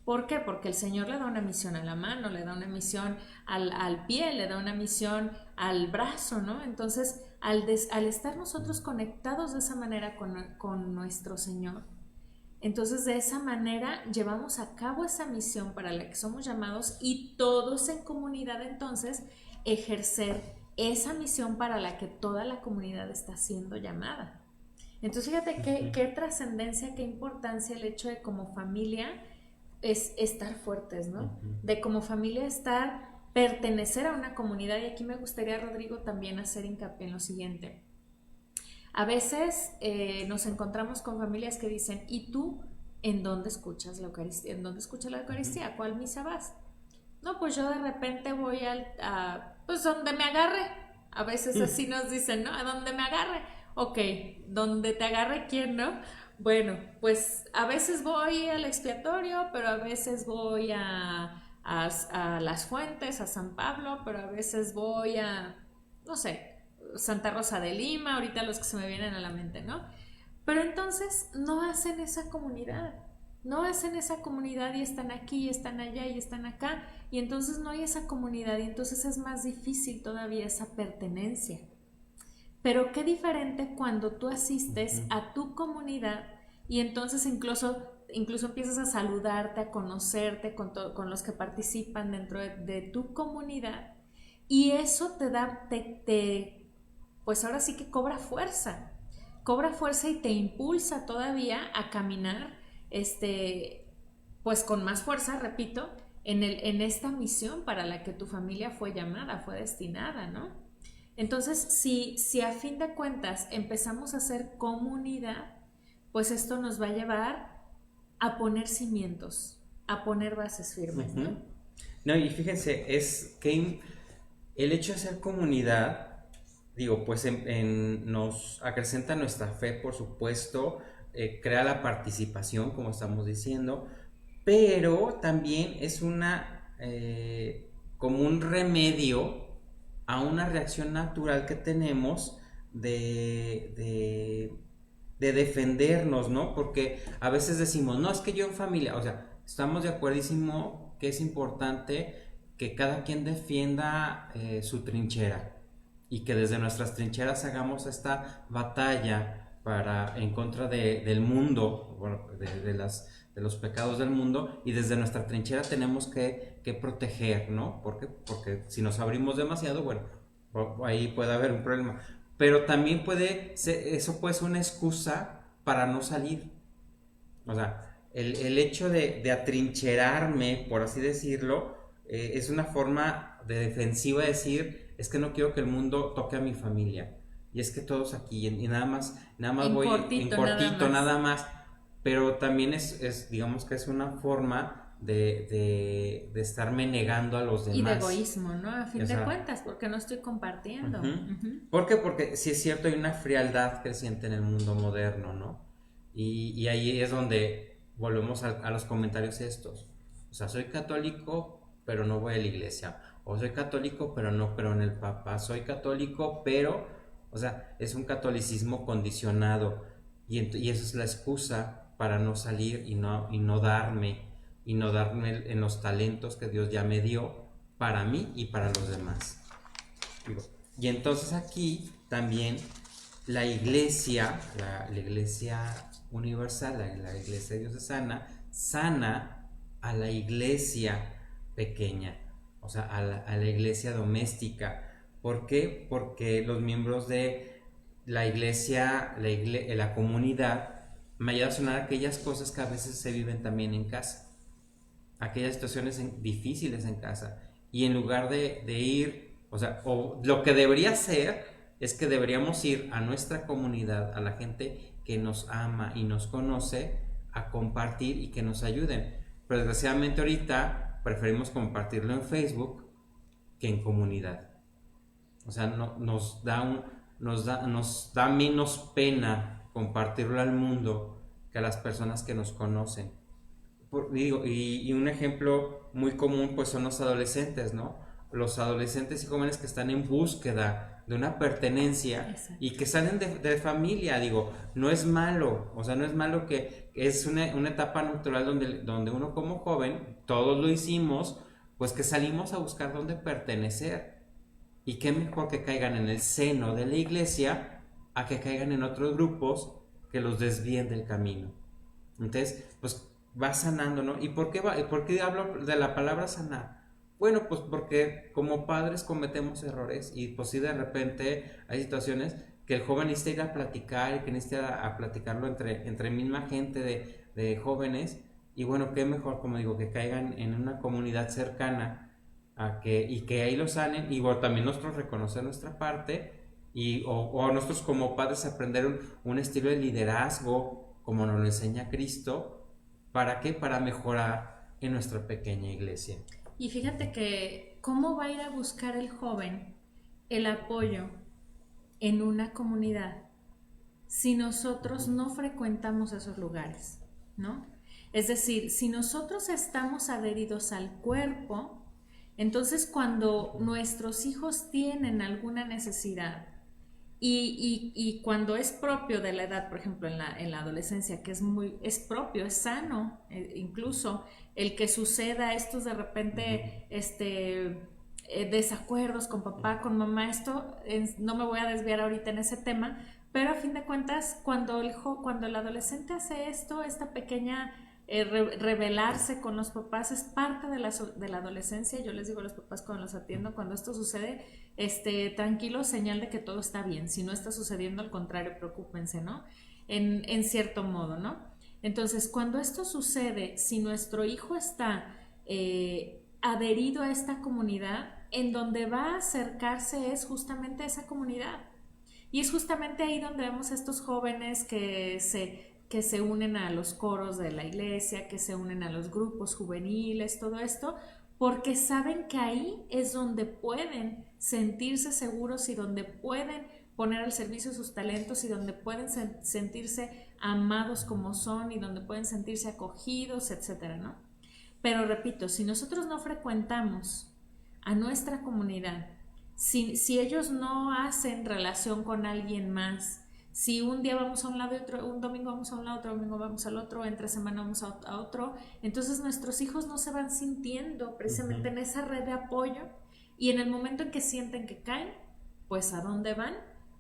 ¿Por qué? Porque el Señor le da una misión a la mano, le da una misión al pie, le da una misión al brazo, ¿no? Entonces, al estar nosotros conectados de esa manera con nuestro Señor, entonces de esa manera llevamos a cabo esa misión para la que somos llamados y todos en comunidad entonces ejercer esa misión para la que toda la comunidad está siendo llamada. Entonces fíjate qué trascendencia, qué importancia el hecho de como familia es estar fuertes, ¿no? De como familia pertenecer a una comunidad. Y aquí me gustaría, Rodrigo, también hacer hincapié en lo siguiente. A veces nos encontramos con familias que dicen, ¿y tú en dónde escuchas la Eucaristía? ¿En dónde escuchas la Eucaristía? ¿A cuál misa vas? No, pues yo de repente voy pues donde me agarre. A veces así nos dicen, ¿no? A donde me agarre. Ok, ¿dónde te agarre quién, no? Bueno, pues a veces voy al expiatorio, pero a veces voy a Las Fuentes, a San Pablo, pero a veces voy no sé, Santa Rosa de Lima, ahorita los que se me vienen a la mente, ¿no? Pero entonces no hacen esa comunidad. No hacen esa comunidad y están aquí, y están allá y están acá, y entonces no hay esa comunidad y entonces es más difícil todavía esa pertenencia. Pero qué diferente cuando tú asistes a tu comunidad y entonces incluso empiezas a saludarte, a conocerte con los que participan dentro de tu comunidad y eso te da, pues ahora sí que cobra fuerza y te impulsa todavía a caminar pues con más fuerza, repito, en esta misión para la que tu familia fue llamada, fue destinada, ¿no? Entonces, si a fin de cuentas empezamos a hacer comunidad, pues esto nos va a llevar a poner cimientos, a poner bases firmes, ¿no? No, y fíjense, es que el hecho de hacer comunidad, digo, pues nos acrecenta nuestra fe, por supuesto, crea la participación, como estamos diciendo, pero también es como un remedio a una reacción natural que tenemos de defendernos, ¿no? Porque a veces decimos, no, es que yo en familia, o sea, estamos de acuerdísimo que es importante que cada quien defienda su trinchera y que desde nuestras trincheras hagamos esta batalla en contra del mundo, bueno, de los pecados del mundo, y desde nuestra trinchera tenemos que proteger, ¿no? Porque si nos abrimos demasiado, bueno, ahí puede haber un problema. Pero también eso puede ser una excusa para no salir. O sea, el hecho de atrincherarme, por así decirlo, es una forma de defensiva de decir, es que no quiero que el mundo toque a mi familia. Y es que todos aquí, y nada más voy en cortito, nada más. Pero también digamos que es una forma de estarme negando a los demás. Y de egoísmo, ¿no? A fin de cuentas, porque no estoy compartiendo. ¿Por qué? Porque sí es cierto, hay una frialdad creciente en el mundo moderno, ¿no? Y ahí es donde volvemos a los comentarios estos. O sea, soy católico, pero no voy a la iglesia. O soy católico, pero no creo en el Papa. Soy católico, pero, o sea, es un catolicismo condicionado. Y eso es la excusa para no salir y no darme en los talentos que Dios ya me dio para mí y para los demás. Y entonces aquí también la iglesia, la iglesia universal, la iglesia diocesana, sana a la iglesia pequeña, o sea, a la iglesia doméstica. ¿Por qué? Porque los miembros de la iglesia, la comunidad, me ayuda a sonar aquellas cosas que a veces se viven también en casa. aquellas situaciones difíciles en casa. Y en lugar de ir, o lo que debería ser es que deberíamos ir a nuestra comunidad, a la gente que nos ama y nos conoce, a compartir y que nos ayuden. Pero desgraciadamente ahorita preferimos compartirlo en Facebook que en comunidad. O sea, nos da menos pena compartirlo al mundo que a las personas que nos conocen. Y un ejemplo muy común pues son los adolescentes, ¿no? Los adolescentes y jóvenes que están en búsqueda de una pertenencia. Exacto. Y que salen de familia, no es malo, o sea, no es malo, que es una etapa natural donde uno como joven, todos lo hicimos, pues que salimos a buscar dónde pertenecer. Y qué mejor que caigan en el seno de la iglesia a que caigan en otros grupos que los desvíen del camino. Entonces, pues va sanando, ¿no? ¿Y por qué hablo de la palabra sanar? Bueno, pues porque como padres cometemos errores y pues si de repente hay situaciones que el joven necesita ir a platicar y que necesita a platicarlo entre misma gente de jóvenes, y bueno, qué mejor, como digo, que caigan en una comunidad cercana y que ahí lo sanen, y bueno, también nosotros reconocer nuestra parte o nosotros como padres aprender un estilo de liderazgo como nos lo enseña Cristo. ¿Para qué? Para mejorar en nuestra pequeña iglesia. Y fíjate que cómo va a ir a buscar el joven el apoyo en una comunidad si nosotros no frecuentamos esos lugares, ¿no? Es decir, si nosotros estamos adheridos al cuerpo, entonces cuando nuestros hijos tienen alguna necesidad y cuando es propio de la edad, por ejemplo en la adolescencia, que es propio, es sano, incluso el que suceda estos de repente desacuerdos con papá, con mamá, no me voy a desviar ahorita en ese tema, pero a fin de cuentas cuando el adolescente hace esta pequeña rebelarse con los papás es parte de la adolescencia. Yo les digo a los papás cuando los atiendo, cuando esto sucede, tranquilo, señal de que todo está bien. Si no está sucediendo, al contrario, preocúpense, ¿no? En cierto modo, ¿no? Entonces, cuando esto sucede, si nuestro hijo está adherido a esta comunidad, en donde va a acercarse es justamente a esa comunidad. Y es justamente ahí donde vemos a estos jóvenes que se unen a los coros de la iglesia, que se unen a los grupos juveniles, todo esto, porque saben que ahí es donde pueden sentirse seguros y donde pueden poner al servicio sus talentos y donde pueden sentirse amados como son y donde pueden sentirse acogidos, etcétera, ¿no? Pero repito, si nosotros no frecuentamos a nuestra comunidad, si ellos no hacen relación con alguien más, si un día vamos a un lado y un domingo vamos a un lado, otro domingo vamos al otro, entre semana vamos a otro, entonces nuestros hijos no se van sintiendo precisamente en esa red de apoyo, y en el momento en que sienten que caen, pues ¿a dónde van?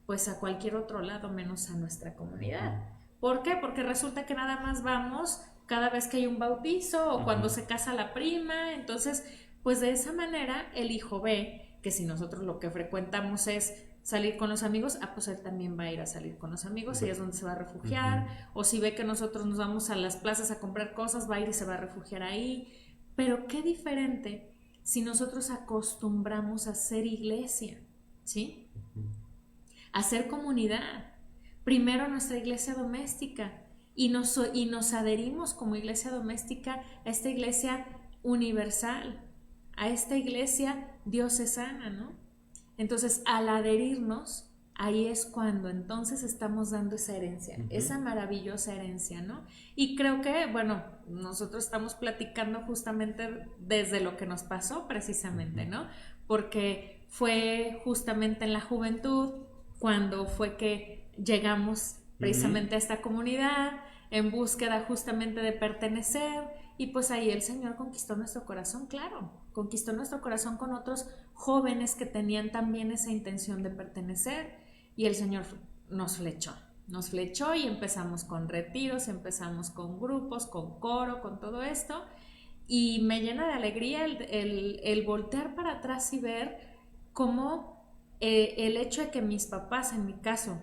Pues a cualquier otro lado menos a nuestra comunidad. ¿Por qué? Porque resulta que nada más vamos cada vez que hay un bautizo o cuando se casa la prima. Entonces, pues de esa manera el hijo ve que si nosotros lo que frecuentamos es salir con los amigos, pues él también va a ir a salir con los amigos y es donde se va a refugiar. O si ve que nosotros nos vamos a las plazas a comprar cosas, va a ir y se va a refugiar ahí. Pero qué diferente si nosotros acostumbramos a ser iglesia, ¿sí? A ser comunidad. Primero nuestra iglesia doméstica y nos adherimos como iglesia doméstica a esta iglesia universal, a esta iglesia diocesana, ¿no? Entonces, al adherirnos, ahí es cuando entonces estamos dando esa herencia, esa maravillosa herencia, ¿no? Y creo que, bueno, nosotros estamos platicando justamente desde lo que nos pasó precisamente, ¿no? Porque fue justamente en la juventud cuando fue que llegamos precisamente a esta comunidad en búsqueda justamente de pertenecer, y pues ahí el Señor conquistó nuestro corazón, claro, conquistó nuestro corazón con otros jóvenes que tenían también esa intención de pertenecer, y el Señor nos flechó y empezamos con retiros, empezamos con grupos, con coro, con todo esto, y me llena de alegría el voltear para atrás y ver cómo el hecho de que mis papás, en mi caso,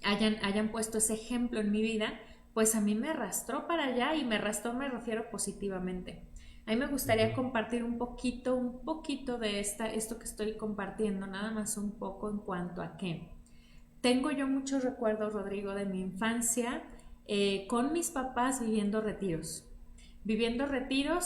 hayan puesto ese ejemplo en mi vida, pues a mí me arrastró para allá, y me arrastró, me refiero positivamente. A mí me gustaría compartir un poquito de esto que estoy compartiendo, nada más un poco en cuanto a qué. Tengo yo muchos recuerdos, Rodrigo, de mi infancia con mis papás viviendo retiros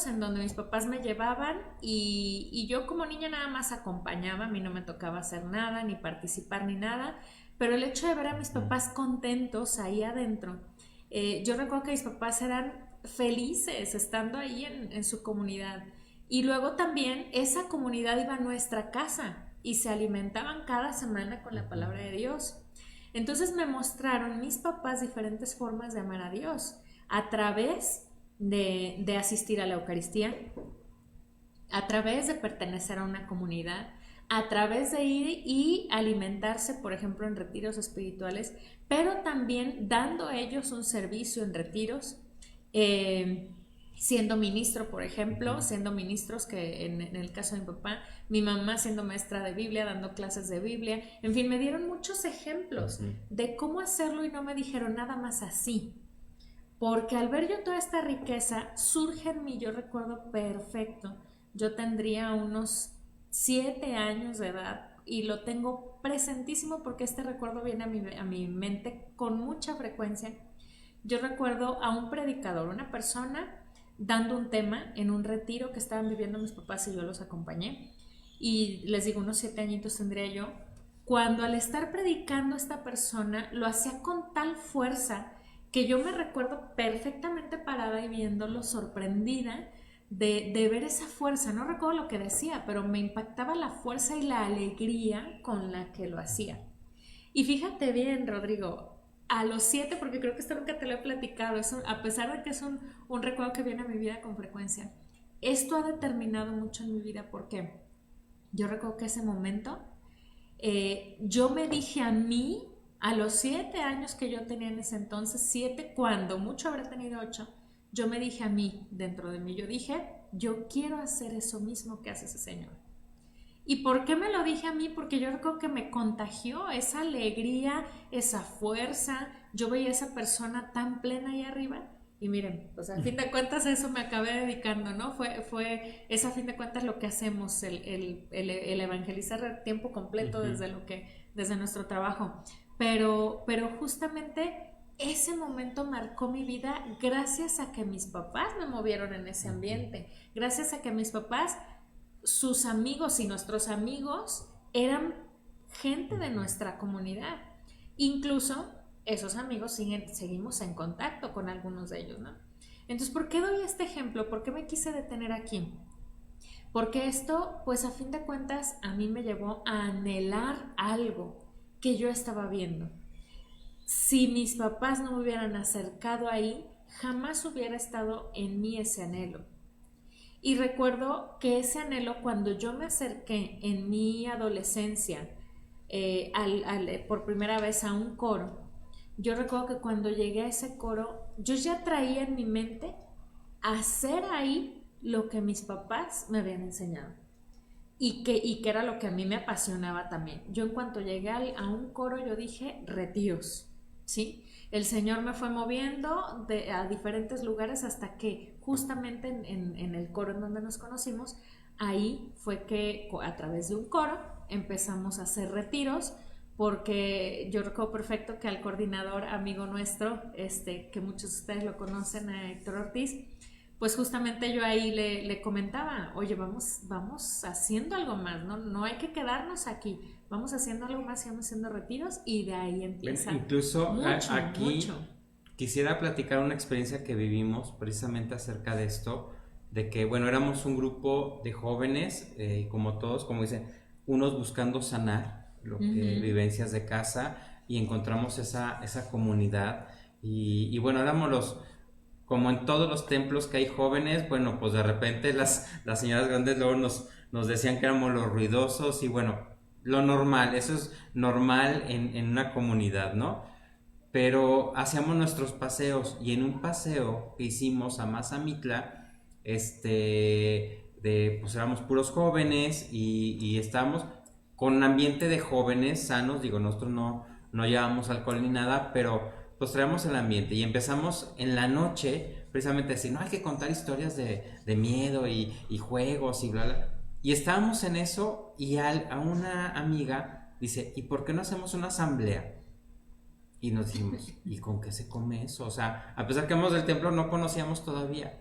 en donde mis papás me llevaban y yo como niña nada más acompañaba, a mí no me tocaba hacer nada, ni participar ni nada, pero el hecho de ver a mis papás contentos ahí adentro, yo recuerdo que mis papás eran felices estando ahí en su comunidad y luego también esa comunidad iba a nuestra casa y se alimentaban cada semana con la palabra de Dios. Entonces me mostraron mis papás diferentes formas de amar a Dios a través de asistir a la Eucaristía, a través de pertenecer a una comunidad, a través de ir y alimentarse, por ejemplo, en retiros espirituales, pero también dando a ellos un servicio en retiros, siendo ministro, por ejemplo, siendo ministros que en el caso de mi papá, mi mamá siendo maestra de Biblia, dando clases de Biblia, en fin, me dieron muchos ejemplos de cómo hacerlo y no me dijeron nada más así. Porque al ver yo toda esta riqueza, surge en mí, yo recuerdo perfecto, yo tendría unos 7 años de edad y lo tengo presentísimo porque este recuerdo viene a mi mente con mucha frecuencia. Yo recuerdo a un predicador, una persona dando un tema en un retiro que estaban viviendo mis papás y yo los acompañé. Y les digo, unos 7 añitos tendría yo, cuando al estar predicando esta persona lo hacía con tal fuerza que yo me recuerdo perfectamente parada y viéndolo sorprendida de ver esa fuerza. No recuerdo lo que decía, pero me impactaba la fuerza y la alegría con la que lo hacía. Y fíjate bien, Rodrigo, a los 7, porque creo que esto nunca te lo he platicado, eso, a pesar de que es un recuerdo que viene a mi vida con frecuencia, esto ha determinado mucho en mi vida porque yo recuerdo que ese momento yo me dije a mí, a los 7 años que yo tenía en ese entonces, 7, cuando mucho habré tenido 8, yo me dije a mí, dentro de mí, yo dije, yo quiero hacer eso mismo que hace ese señor. ¿Y por qué me lo dije a mí? Porque yo creo que me contagió esa alegría, esa fuerza. Yo veía a esa persona tan plena ahí arriba. Y miren, pues a fin de cuentas eso me acabé dedicando, ¿no? Fue es a fin de cuentas lo que hacemos, el evangelizar a tiempo completo desde nuestro trabajo. Pero justamente ese momento marcó mi vida gracias a que mis papás me movieron en ese ambiente, gracias a que mis papás, sus amigos y nuestros amigos eran gente de nuestra comunidad. Incluso esos amigos seguimos en contacto con algunos de ellos, ¿no? Entonces, ¿por qué doy este ejemplo? ¿Por qué me quise detener aquí? Porque esto, pues a fin de cuentas, a mí me llevó a anhelar algo que yo estaba viendo. Si mis papás no me hubieran acercado ahí, jamás hubiera estado en mí ese anhelo. Y recuerdo que ese anhelo, cuando yo me acerqué en mi adolescencia por primera vez a un coro, yo recuerdo que cuando llegué a ese coro, yo ya traía en mi mente hacer ahí lo que mis papás me habían enseñado. Y que era lo que a mí me apasionaba también. Yo en cuanto llegué a un coro, yo dije, retiros, ¿sí? El Señor me fue moviendo a diferentes lugares hasta que justamente en el coro en donde nos conocimos, ahí fue que a través de un coro empezamos a hacer retiros, porque yo recuerdo perfecto que al coordinador amigo nuestro, que muchos de ustedes lo conocen, a Héctor Ortiz, pues justamente yo ahí le comentaba, oye, vamos haciendo algo más, no hay que quedarnos aquí, vamos haciendo algo más y vamos haciendo retiros y de ahí empieza. Incluso aquí quisiera platicar una experiencia que vivimos precisamente acerca de esto, de que, bueno, éramos un grupo de jóvenes, como todos, como dicen, unos buscando sanar, lo que vivencias de casa, y encontramos esa comunidad, y bueno, éramos como en todos los templos que hay jóvenes, bueno, pues de repente las señoras grandes luego nos decían que éramos los ruidosos y bueno, lo normal, eso es normal en una comunidad, ¿no? Pero hacíamos nuestros paseos y en un paseo que hicimos a Mazamitla, pues éramos puros jóvenes y estábamos con un ambiente de jóvenes sanos, digo, nosotros no llevábamos alcohol ni nada, pero pues traemos el ambiente y empezamos en la noche precisamente a decir, no, hay que contar historias de miedo y juegos y bla, bla. Y estábamos en eso y a una amiga dice, ¿y por qué no hacemos una asamblea? Y nos dijimos, ¿y con qué se come eso? O sea, a pesar que éramos del templo, no conocíamos todavía.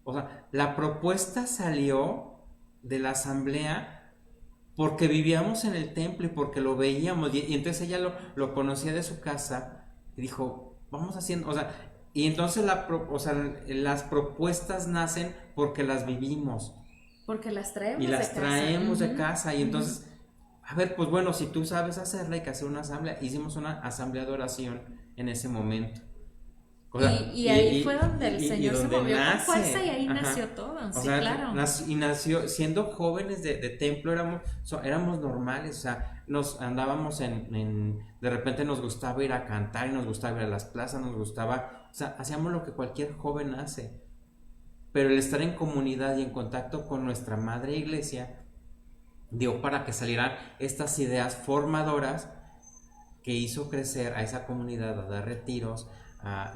O sea, la propuesta salió de la asamblea porque vivíamos en el templo y porque lo veíamos. Y entonces ella lo conocía de su casa y dijo, vamos haciendo, o sea, y entonces las propuestas nacen porque las vivimos. Porque las traemos Y las de casa. traemos de casa. Y entonces, a ver, pues bueno, si tú sabes hacerla, hay que hacer una asamblea. Hicimos una asamblea de oración en ese momento. O sea, y ahí fue donde el Señor se donde movió con fuerza y ahí ajá. nació todo. O Sí, sea, claro. nació, siendo jóvenes de templo, éramos normales, o sea, nos andábamos de repente nos gustaba ir a cantar y nos gustaba ir a las plazas, nos gustaba, o sea, hacíamos lo que cualquier joven hace, pero el estar en comunidad y en contacto con nuestra madre iglesia dio para que salieran estas ideas formadoras que hizo crecer a esa comunidad, a dar retiros.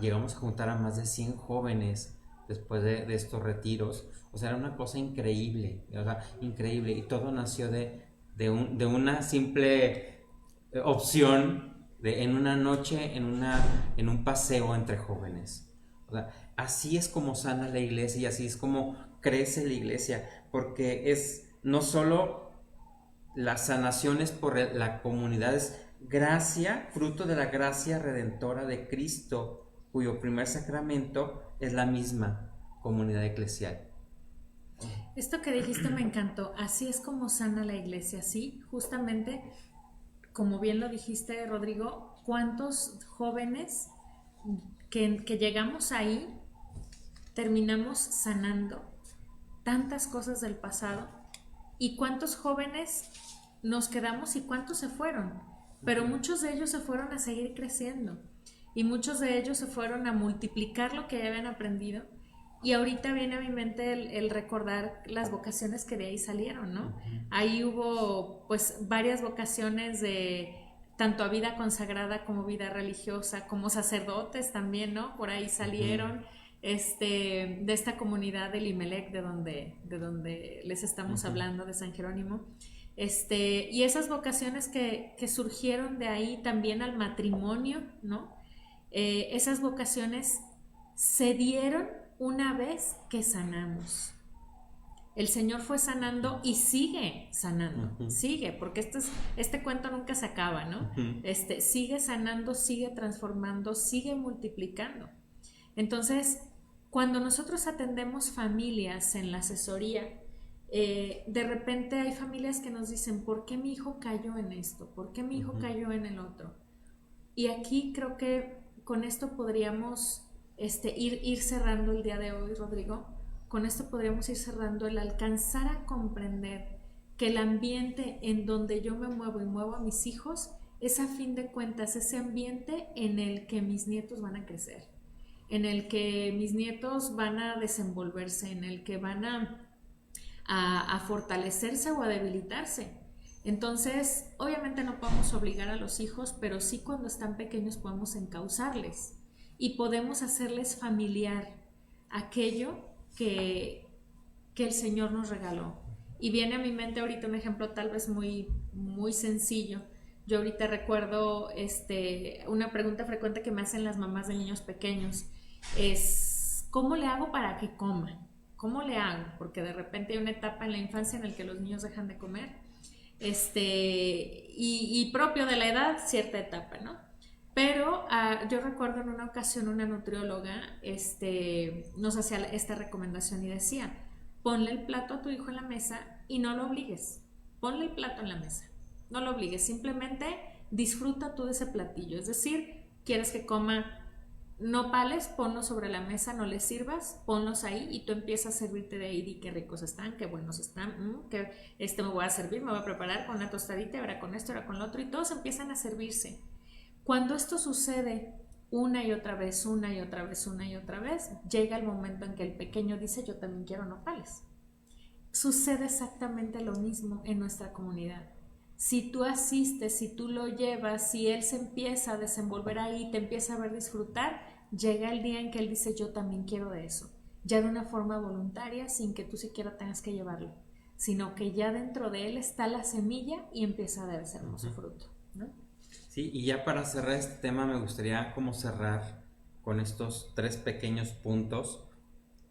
Llegamos a juntar a más de 100 jóvenes después de estos retiros. O sea, era una cosa increíble, o sea, increíble. Y todo nació de una simple opción en una noche, en un paseo entre jóvenes. O sea, así es como sana la iglesia y así es como crece la iglesia, porque es no solo las sanaciones por la comunidad, es gracia, fruto de la gracia redentora de Cristo, cuyo primer sacramento es la misma comunidad eclesial. Esto que dijiste me encantó. Así es como sana la iglesia, sí, justamente, como bien lo dijiste, Rodrigo, ¿cuántos jóvenes que llegamos ahí terminamos sanando tantas cosas del pasado? ¿Y cuántos jóvenes nos quedamos y cuántos se fueron? Pero muchos de ellos se fueron a seguir creciendo y muchos de ellos se fueron a multiplicar lo que ya habían aprendido. Y ahorita viene a mi mente el recordar las vocaciones que de ahí salieron, ¿no? Ahí hubo pues varias vocaciones de tanto a vida consagrada como vida religiosa, como sacerdotes también, ¿no? Por ahí salieron. De esta comunidad del Imelec de donde les estamos hablando, de San Jerónimo, y esas vocaciones que surgieron de ahí, también al matrimonio, ¿no? Esas vocaciones se dieron una vez que sanamos. El Señor fue sanando y sigue sanando, sigue, porque este cuento nunca se acaba, ¿no? Sigue sanando, sigue transformando, sigue multiplicando. Entonces, cuando nosotros atendemos familias en la asesoría, de repente hay familias que nos dicen, ¿por qué mi hijo cayó en esto? ¿Por qué mi hijo cayó en el otro? Y aquí creo que con esto podríamos ir cerrando el día de hoy, Rodrigo. Con esto podríamos ir cerrando el alcanzar a comprender que el ambiente en donde yo me muevo y muevo a mis hijos es, a fin de cuentas, ese ambiente en el que mis nietos van a crecer, en el que mis nietos van a desenvolverse, en el que van a fortalecerse o a debilitarse. Entonces, obviamente no podemos obligar a los hijos, pero sí cuando están pequeños podemos encauzarles y podemos hacerles familiar aquello que el Señor nos regaló. Y viene a mi mente ahorita un ejemplo tal vez muy, muy sencillo. Yo ahorita recuerdo una pregunta frecuente que me hacen las mamás de niños pequeños es, ¿cómo le hago para que coman? ¿Cómo le hago? Porque de repente hay una etapa en la infancia en la que los niños dejan de comer, y propio de la edad, cierta etapa, ¿no? Pero yo recuerdo en una ocasión una nutrióloga nos hacía esta recomendación y decía, ponle el plato a tu hijo en la mesa y no lo obligues, ponle el plato en la mesa, no lo obligues, simplemente disfruta tú de ese platillo, es decir, quieres que coma nopales, ponlos sobre la mesa, no les sirvas, ponlos ahí y tú empiezas a servirte de ahí, di qué ricos están, qué buenos están, que me voy a servir, me voy a preparar con una tostadita, ahora con esto, ahora con lo otro, y todos empiezan a servirse. Cuando esto sucede una y otra vez, una y otra vez, una y otra vez, llega el momento en que el pequeño dice, yo también quiero nopales. Sucede exactamente lo mismo en nuestra comunidad. Si tú asistes, si tú lo llevas, si él se empieza a desenvolver ahí, te empieza a ver disfrutar, llega el día en que él dice, yo también quiero de eso, ya de una forma voluntaria, sin que tú siquiera tengas que llevarlo, sino que ya dentro de él está la semilla y empieza a dar ese hermoso fruto, ¿no? Sí, y ya para cerrar este tema me gustaría como cerrar con estos 3 pequeños puntos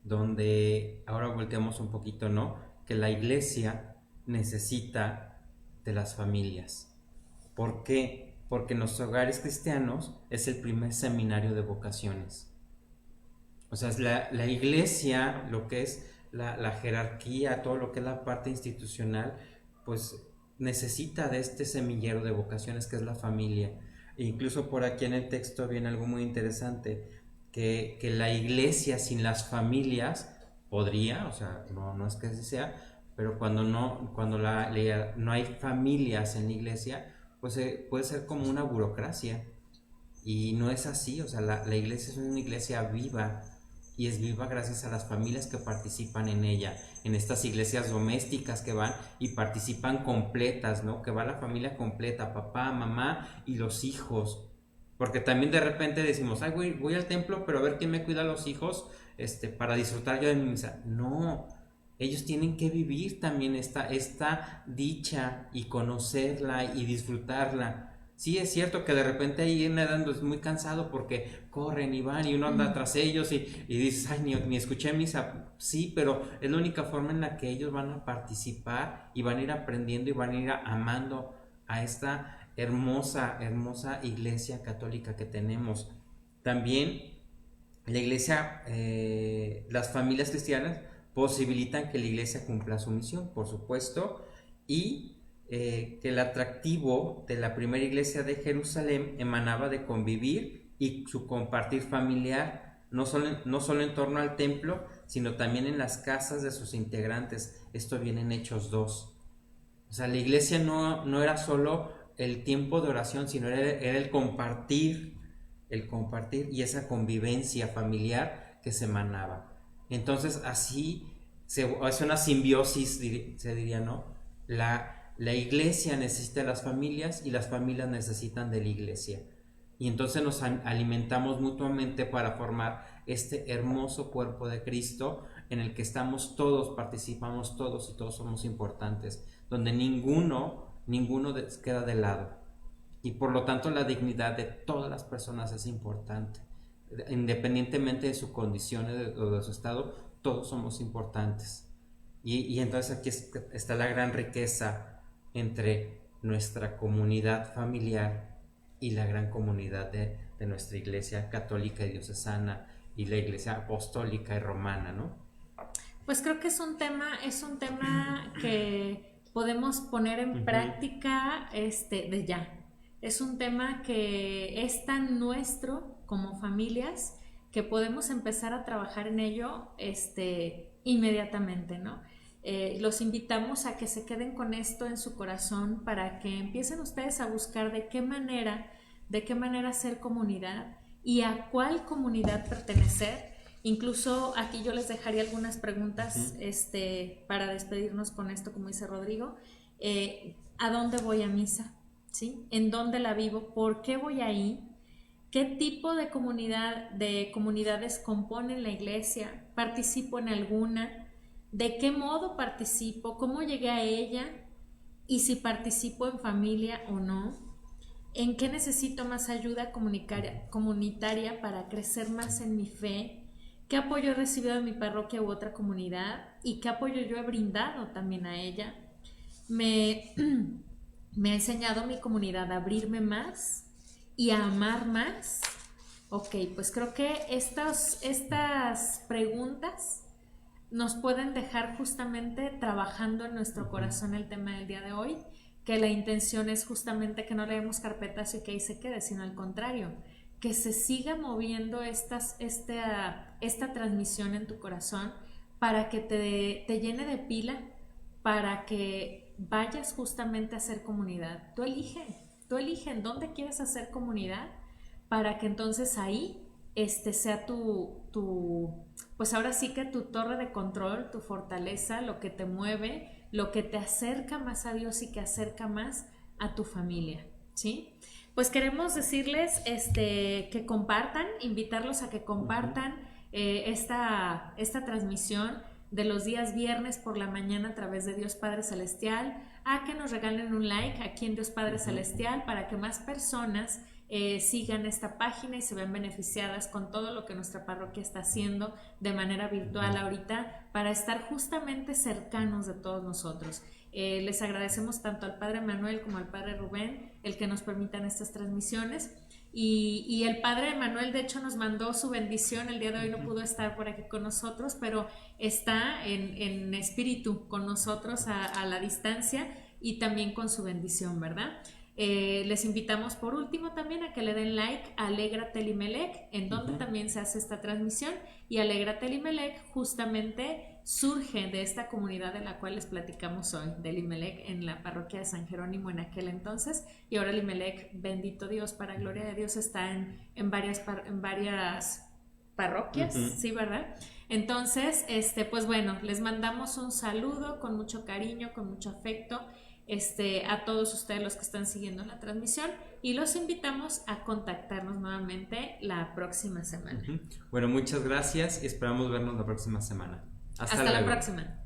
donde ahora volteamos un poquito, ¿no? Que la iglesia necesita de las familias. ¿Por qué? Porque en los hogares cristianos es el primer seminario de vocaciones. O sea, es la iglesia, lo que es la jerarquía, todo lo que es la parte institucional, pues necesita de este semillero de vocaciones que es la familia. E incluso por aquí en el texto viene algo muy interesante, que la iglesia sin las familias podría, o sea, no es que así sea, pero cuando no hay familias en la iglesia, pues puede ser como una burocracia. Y no es así, o sea, la iglesia es una iglesia viva y es viva gracias a las familias que participan en ella, en estas iglesias domésticas que van y participan completas, ¿no? Que va la familia completa, papá, mamá y los hijos. Porque también de repente decimos, ay, voy al templo, pero a ver quién me cuida a los hijos, para disfrutar yo de mi misa. No, ellos tienen que vivir también esta dicha y conocerla y disfrutarla. Sí, es cierto que de repente ahí nadando es muy cansado porque corren y van y uno anda tras ellos y dices, ay, ni escuché misa. Sí, pero es la única forma en la que ellos van a participar y van a ir aprendiendo y van a ir amando a esta hermosa iglesia católica que tenemos. También la iglesia, las familias cristianas posibilitan que la iglesia cumpla su misión, por supuesto, y que el atractivo de la primera iglesia de Jerusalén emanaba de convivir y su compartir familiar, no solo en torno al templo, sino también en las casas de sus integrantes. Esto viene en Hechos 2. O sea, la iglesia no era solo el tiempo de oración, sino era el compartir y esa convivencia familiar que se emanaba. Entonces así se hace una simbiosis, se diría, ¿no? La iglesia necesita de las familias y las familias necesitan de la iglesia. Y entonces nos alimentamos mutuamente para formar este hermoso cuerpo de Cristo en el que estamos todos, participamos todos y todos somos importantes, donde ninguno queda de lado. Y por lo tanto la dignidad de todas las personas es importante. Independientemente de su condición o de su estado, todos somos importantes. Y entonces aquí está la gran riqueza entre nuestra comunidad familiar y la gran comunidad de nuestra iglesia católica y diocesana y la iglesia apostólica y romana, ¿no? Pues creo que es un tema que podemos poner en práctica de ya. Es un tema que es tan nuestro como familias que podemos empezar a trabajar en ello inmediatamente, ¿no? Los invitamos a que se queden con esto en su corazón para que empiecen ustedes a buscar de qué manera ser comunidad y a cuál comunidad pertenecer. Incluso aquí yo les dejaría algunas preguntas para despedirnos con esto, como dice Rodrigo. ¿A dónde voy a misa? ¿Sí? ¿En dónde la vivo? ¿Por qué voy ahí? ¿Qué tipo de comunidades componen la iglesia? ¿Participo en alguna? ¿De qué modo participo? ¿Cómo llegué a ella? ¿Y si participo en familia o no? ¿En qué necesito más ayuda comunitaria para crecer más en mi fe? ¿Qué apoyo he recibido de mi parroquia u otra comunidad? ¿Y qué apoyo yo he brindado también a ella? Me ha enseñado mi comunidad a abrirme más y a amar más. Ok, pues creo que estas preguntas nos pueden dejar justamente trabajando en nuestro corazón el tema del día de hoy, que la intención es justamente que no le demos carpetazo y que ahí se quede, sino al contrario, que se siga moviendo esta transmisión en tu corazón para que te llene de pila, para que vayas justamente a hacer comunidad. Tú elige en dónde quieres hacer comunidad para que entonces ahí sea pues ahora sí que tu torre de control, tu fortaleza, lo que te mueve, lo que te acerca más a Dios y que acerca más a tu familia, ¿sí? Pues queremos decirles que compartan, invitarlos a que compartan esta transmisión de los días viernes por la mañana a través de Dios Padre Celestial, a que nos regalen un like aquí en Dios Padre Celestial para que más personas sigan esta página y se vean beneficiadas con todo lo que nuestra parroquia está haciendo de manera virtual ahorita para estar justamente cercanos de todos nosotros. Les agradecemos tanto al Padre Manuel como al Padre Rubén el que nos permitan estas transmisiones. Y el Padre Manuel de hecho nos mandó su bendición, el día de hoy no pudo estar por aquí con nosotros, pero está en espíritu con nosotros a la distancia y también con su bendición, ¿verdad? Les invitamos por último también a que le den like a Alegra Telimelec, en donde también se hace esta transmisión, y Alegra Telimelec justamente surge de esta comunidad de la cual les platicamos hoy, del Imelec en la parroquia de San Jerónimo en aquel entonces, y ahora el Imelec, bendito Dios, para gloria de Dios, está en varias parroquias, ¿sí, verdad? Entonces, pues bueno, les mandamos un saludo con mucho cariño, con mucho afecto, a todos ustedes los que están siguiendo la transmisión, y los invitamos a contactarnos nuevamente la próxima semana. Bueno, muchas gracias y esperamos vernos la próxima semana. Hasta la próxima.